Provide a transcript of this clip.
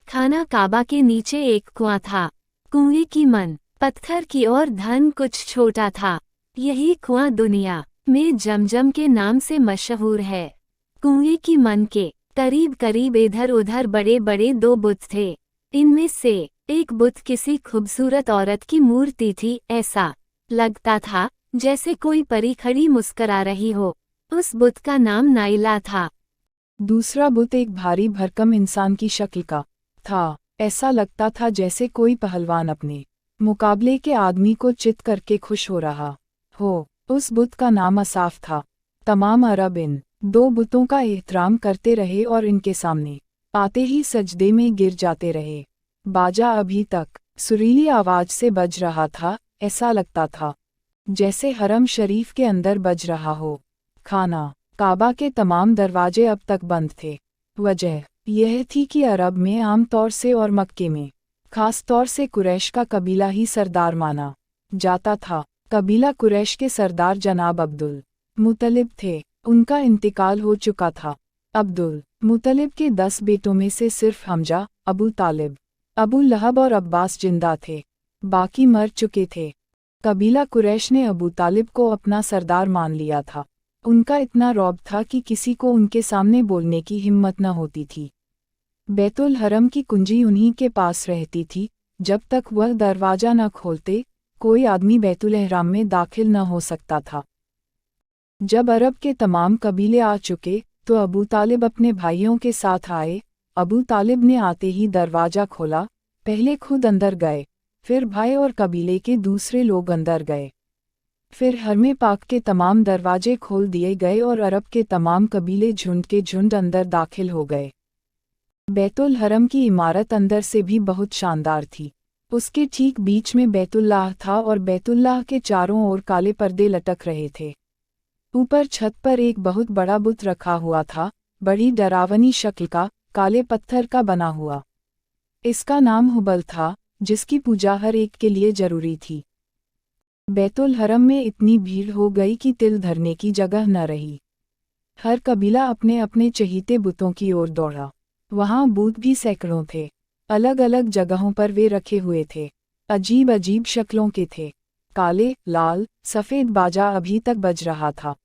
खाना काबा के नीचे एक कुआं था। कुएं की मन, पत्थर की और धन कुछ छोटा था। यही कुआं दुनिया में जमजम के नाम से मशहूर है। कुएं की मन के करीब करीब इधर उधर बड़े बड़े दो बुत थे। इनमें से एक बुत किसी खूबसूरत औरत की मूर्ति थी। ऐसा लगता था जैसे कोई परी खड़ी मुस्करा रही हो। उस बुत का नाम नाइला था। दूसरा बुत एक भारी भरकम इंसान की शक्ल का था। ऐसा लगता था जैसे कोई पहलवान अपने मुकाबले के आदमी को चित करके खुश हो रहा हो। उस बुत का नाम असाफ था। तमाम अरब इन दो बुतों का एहतराम करते रहे और इनके सामने आते ही सजदे में गिर जाते रहे। बाजा अभी तक सुरीली आवाज से बज रहा था। ऐसा लगता था जैसे हरम शरीफ के अंदर बज रहा हो। खाना काबा के तमाम दरवाजे अब तक बंद थे। वजह यह थी कि अरब में आम तौर से और मक्के में खास तौर से कुरैश का कबीला ही सरदार माना जाता था। कबीला कुरैश के सरदार जनाब अब्दुल मुतलिब थे। उनका इंतकाल हो चुका था। अब्दुल मुतलिब के 10 बेटों में से सिर्फ हमजा, अबू तालिब, अबू लहब और अब्बास जिंदा थे। बाकी मर चुके थे। कबीला कुरैश ने अबू तालिब को अपना सरदार मान लिया था। उनका इतना रौब था कि किसी को उनके सामने बोलने की हिम्मत न होती थी। बैतुल हरम की कुंजी उन्हीं के पास रहती थी। जब तक वह दरवाज़ा न खोलते कोई आदमी बैतुल एहराम में दाखिल न हो सकता था। जब अरब के तमाम कबीले आ चुके तो अबू तालिब अपने भाइयों के साथ आए। अबू तालिब ने आते ही दरवाज़ा खोला। पहले खुद अंदर गए, फिर भाई और कबीले के दूसरे लोग अंदर गए। फिर हरमे पाक के तमाम दरवाजे खोल दिए गए और अरब के तमाम कबीले झुंड के झुंड अंदर दाखिल हो गए। बैतुल हरम की इमारत अंदर से भी बहुत शानदार थी। उसके ठीक बीच में बैतुल्लाह था और बैतुल्लाह के चारों ओर काले पर्दे लटक रहे थे। ऊपर छत पर एक बहुत बड़ा बुत रखा हुआ था, बड़ी डरावनी शक्ल का, काले पत्थर का बना हुआ। इसका नाम हुबल था, जिसकी पूजा हर एक के लिए जरूरी थी। बैतुल हरम में इतनी भीड़ हो गई कि तिल धरने की जगह न रही। हर कबीला अपने अपने चहीते बुतों की ओर दौड़ा। वहाँ बूत भी सैकड़ों थे। अलग अलग जगहों पर वे रखे हुए थे। अजीब अजीब शक्लों के थे। काले, लाल, सफ़ेद। बाजा अभी तक बज रहा था।